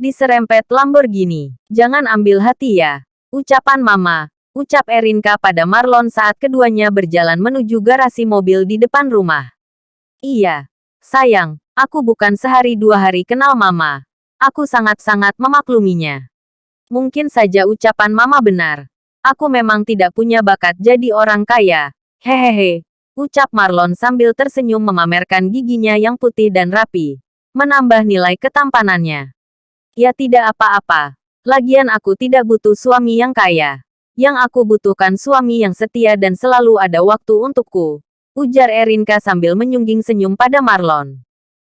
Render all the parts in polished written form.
diserempet Lamborghini. Jangan ambil hati ya. Ucapan Mama. Ucap Erinka pada Marlon saat keduanya berjalan menuju garasi mobil di depan rumah. Iya. Sayang, aku bukan sehari dua hari kenal Mama. Aku sangat-sangat memakluminya. Mungkin saja ucapan Mama benar. Aku memang tidak punya bakat jadi orang kaya. Hehehe. Ucap Marlon sambil tersenyum memamerkan giginya yang putih dan rapi. Menambah nilai ketampanannya. Ya tidak apa-apa. Lagian aku tidak butuh suami yang kaya. Yang aku butuhkan suami yang setia dan selalu ada waktu untukku. Ujar Erinka sambil menyungging senyum pada Marlon.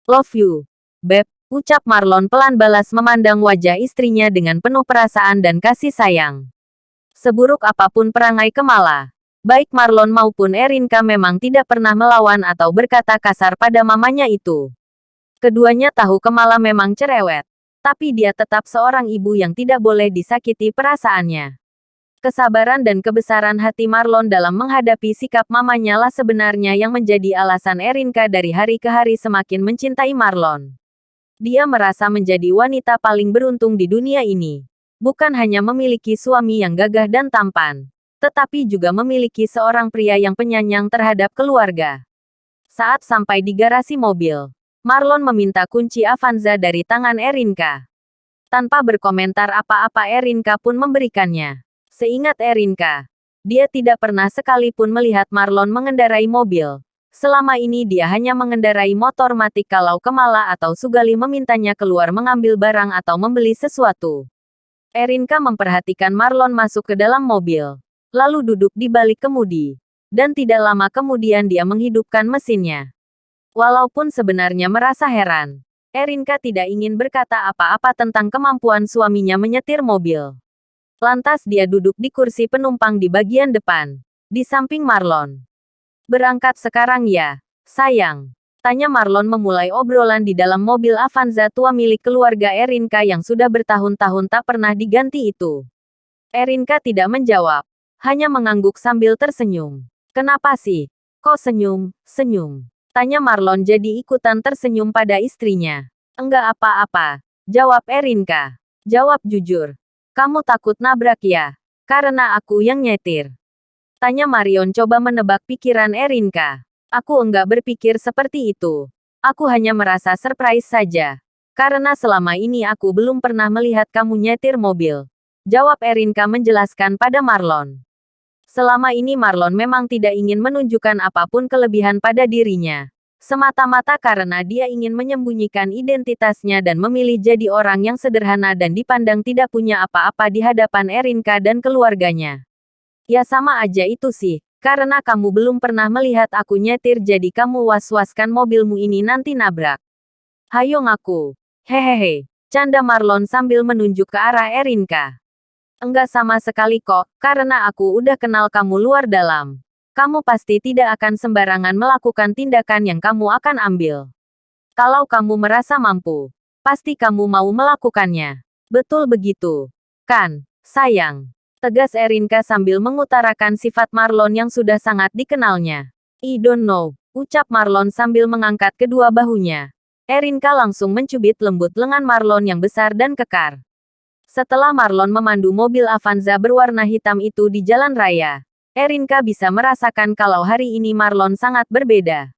Love you, Beb. Ucap Marlon pelan balas memandang wajah istrinya dengan penuh perasaan dan kasih sayang. Seburuk apapun perangai Kemala, baik Marlon maupun Erinka memang tidak pernah melawan atau berkata kasar pada mamanya itu. Keduanya tahu Kemala memang cerewet. Tapi dia tetap seorang ibu yang tidak boleh disakiti perasaannya. Kesabaran dan kebesaran hati Marlon dalam menghadapi sikap mamanya lah sebenarnya yang menjadi alasan Erinka dari hari ke hari semakin mencintai Marlon. Dia merasa menjadi wanita paling beruntung di dunia ini. Bukan hanya memiliki suami yang gagah dan tampan, tetapi juga memiliki seorang pria yang penyayang terhadap keluarga. Saat sampai di garasi mobil, Marlon meminta kunci Avanza dari tangan Erinka. Tanpa berkomentar apa-apa Erinka pun memberikannya. Seingat Erinka, dia tidak pernah sekalipun melihat Marlon mengendarai mobil. Selama ini dia hanya mengendarai motor matic kalau Kemala atau Sugali memintanya keluar mengambil barang atau membeli sesuatu. Erinka memperhatikan Marlon masuk ke dalam mobil, lalu duduk di balik kemudi. Dan tidak lama kemudian dia menghidupkan mesinnya. Walaupun sebenarnya merasa heran, Erinka tidak ingin berkata apa-apa tentang kemampuan suaminya menyetir mobil. Lantas dia duduk di kursi penumpang di bagian depan, di samping Marlon. Berangkat sekarang ya, sayang? Tanya Marlon memulai obrolan di dalam mobil Avanza tua milik keluarga Erinka yang sudah bertahun-tahun tak pernah diganti itu. Erinka tidak menjawab, hanya mengangguk sambil tersenyum. Kenapa sih? Kok senyum? Tanya Marlon jadi ikutan tersenyum pada istrinya. Enggak apa-apa, jawab Erinka. Jawab jujur. Kamu takut nabrak ya? Karena aku yang nyetir. Tanya Marion coba menebak pikiran Erinka. Aku enggak berpikir seperti itu. Aku hanya merasa surprise saja. Karena selama ini aku belum pernah melihat kamu nyetir mobil. Jawab Erinka menjelaskan pada Marlon. Selama ini Marlon memang tidak ingin menunjukkan apapun kelebihan pada dirinya. Semata-mata karena dia ingin menyembunyikan identitasnya dan memilih jadi orang yang sederhana dan dipandang tidak punya apa-apa di hadapan Erinka dan keluarganya. Ya sama aja itu sih, karena kamu belum pernah melihat aku nyetir jadi kamu was-waskan mobilmu ini nanti nabrak. Hayo ngaku. Hehehe, canda Marlon sambil menunjuk ke arah Erinka. Enggak sama sekali kok, karena aku udah kenal kamu luar dalam. Kamu pasti tidak akan sembarangan melakukan tindakan yang kamu akan ambil. Kalau kamu merasa mampu, pasti kamu mau melakukannya. Betul begitu. Kan, sayang? Tegas Erinka sambil mengutarakan sifat Marlon yang sudah sangat dikenalnya. I don't know, ucap Marlon sambil mengangkat kedua bahunya. Erinka langsung mencubit lembut lengan Marlon yang besar dan kekar. Setelah Marlon memandu mobil Avanza berwarna hitam itu di jalan raya, Erinka bisa merasakan kalau hari ini Marlon sangat berbeda.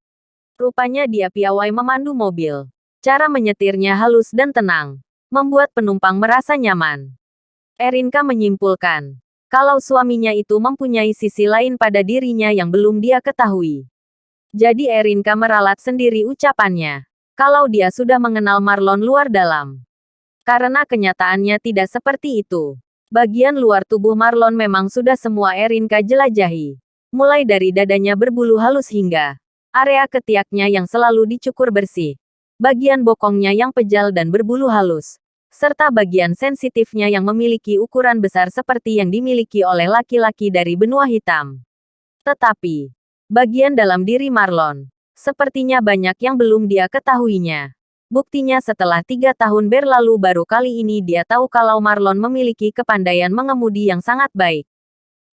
Rupanya dia piawai memandu mobil. Cara menyetirnya halus dan tenang, membuat penumpang merasa nyaman. Erinka menyimpulkan, kalau suaminya itu mempunyai sisi lain pada dirinya yang belum dia ketahui. Jadi Erinka meralat sendiri ucapannya, kalau dia sudah mengenal Marlon luar dalam. Karena kenyataannya tidak seperti itu. Bagian luar tubuh Marlon memang sudah semua Erinka jelajahi. Mulai dari dadanya berbulu halus hingga area ketiaknya yang selalu dicukur bersih. Bagian bokongnya yang pejal dan berbulu halus. Serta bagian sensitifnya yang memiliki ukuran besar seperti yang dimiliki oleh laki-laki dari benua hitam. Tetapi, bagian dalam diri Marlon, sepertinya banyak yang belum dia ketahuinya. Buktinya setelah 3 tahun berlalu baru kali ini dia tahu kalau Marlon memiliki kepandaian mengemudi yang sangat baik.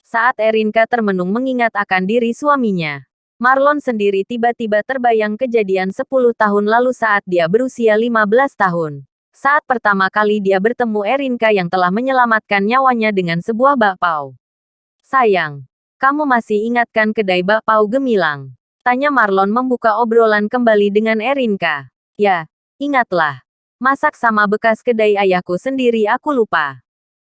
Saat Erinka termenung mengingat akan diri suaminya, Marlon sendiri tiba-tiba terbayang kejadian 10 tahun lalu saat dia berusia 15 tahun. Saat pertama kali dia bertemu Erinka yang telah menyelamatkan nyawanya dengan sebuah bakpao. Sayang, kamu masih ingatkan kedai bakpao gemilang? Tanya Marlon membuka obrolan kembali dengan Erinka. Ya, ingatlah. Masak sama bekas kedai ayahku sendiri aku lupa.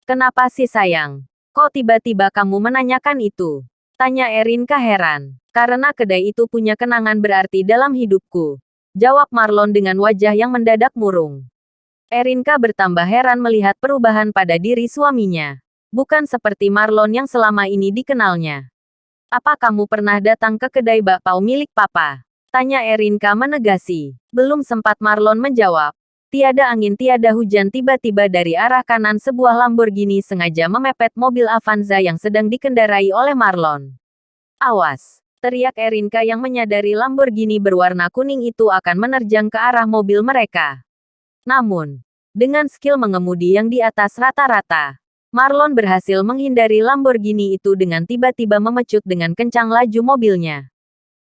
Kenapa sih sayang? Kok tiba-tiba kamu menanyakan itu? Tanya Erinka heran. Karena kedai itu punya kenangan berarti dalam hidupku. Jawab Marlon dengan wajah yang mendadak murung. Erinka bertambah heran melihat perubahan pada diri suaminya. Bukan seperti Marlon yang selama ini dikenalnya. Apa kamu pernah datang ke kedai bakpao milik papa? Tanya Erinka menegasi. Belum sempat Marlon menjawab. Tiada angin tiada hujan tiba-tiba dari arah kanan sebuah Lamborghini sengaja memepet mobil Avanza yang sedang dikendarai oleh Marlon. Awas! Teriak Erinka yang menyadari Lamborghini berwarna kuning itu akan menerjang ke arah mobil mereka. Namun, dengan skill mengemudi yang di atas rata-rata, Marlon berhasil menghindari Lamborghini itu dengan tiba-tiba memecut dengan kencang laju mobilnya.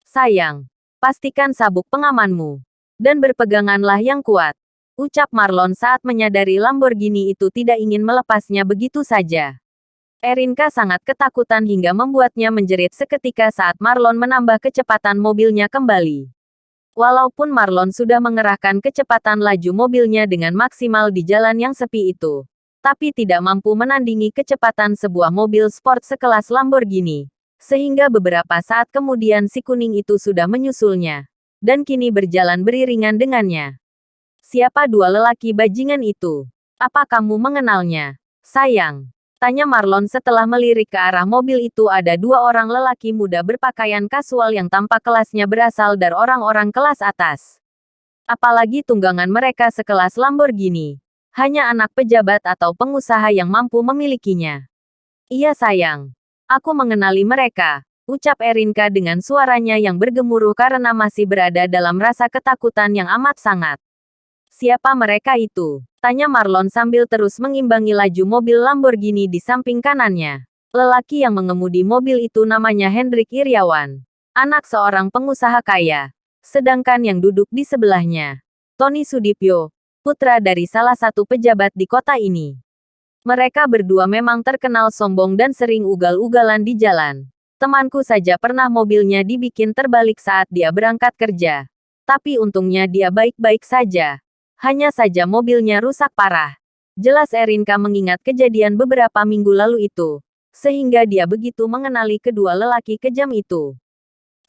Sayang, pastikan sabuk pengamanmu. Dan berpeganganlah yang kuat. Ucap Marlon saat menyadari Lamborghini itu tidak ingin melepasnya begitu saja. Erinka sangat ketakutan hingga membuatnya menjerit seketika saat Marlon menambah kecepatan mobilnya kembali. Walaupun Marlon sudah mengerahkan kecepatan laju mobilnya dengan maksimal di jalan yang sepi itu, tapi tidak mampu menandingi kecepatan sebuah mobil sport sekelas Lamborghini. Sehingga beberapa saat kemudian si kuning itu sudah menyusulnya, dan kini berjalan beriringan dengannya. Siapa dua lelaki bajingan itu? Apa kamu mengenalnya? Sayang. Tanya Marlon setelah melirik ke arah mobil itu ada dua orang lelaki muda berpakaian kasual yang tampak kelasnya berasal dari orang-orang kelas atas. Apalagi tunggangan mereka sekelas Lamborghini. Hanya anak pejabat atau pengusaha yang mampu memilikinya. Iya sayang. Aku mengenali mereka. Ucap Erinka dengan suaranya yang bergemuruh karena masih berada dalam rasa ketakutan yang amat sangat. Siapa mereka itu? Tanya Marlon sambil terus mengimbangi laju mobil Lamborghini di samping kanannya. Lelaki yang mengemudi mobil itu namanya Hendrik Iriawan. Anak seorang pengusaha kaya. Sedangkan yang duduk di sebelahnya, Tony Sudipyo, putra dari salah satu pejabat di kota ini. Mereka berdua memang terkenal sombong dan sering ugal-ugalan di jalan. Temanku saja pernah mobilnya dibikin terbalik saat dia berangkat kerja. Tapi untungnya dia baik-baik saja. Hanya saja mobilnya rusak parah. Jelas Erinka mengingat kejadian beberapa minggu lalu itu. Sehingga dia begitu mengenali kedua lelaki kejam itu.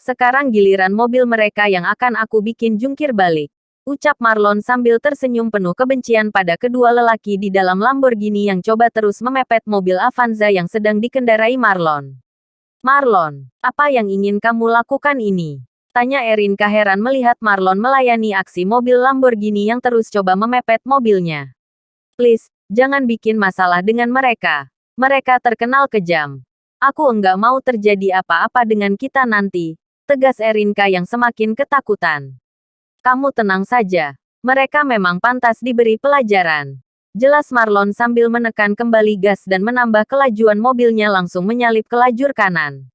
Sekarang giliran mobil mereka yang akan aku bikin jungkir balik. Ucap Marlon sambil tersenyum penuh kebencian pada kedua lelaki di dalam Lamborghini yang coba terus memepet mobil Avanza yang sedang dikendarai Marlon. Marlon, apa yang ingin kamu lakukan ini? Tanya Erinka heran melihat Marlon melayani aksi mobil Lamborghini yang terus coba memepet mobilnya. Please, jangan bikin masalah dengan mereka. Mereka terkenal kejam. Aku enggak mau terjadi apa-apa dengan kita nanti. Tegas Erinka yang semakin ketakutan. Kamu tenang saja. Mereka memang pantas diberi pelajaran. Jelas Marlon sambil menekan kembali gas dan menambah kelajuan mobilnya langsung menyalip ke lajur kanan.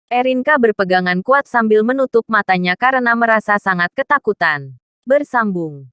Erinka berpegangan kuat sambil menutup matanya karena merasa sangat ketakutan. Bersambung.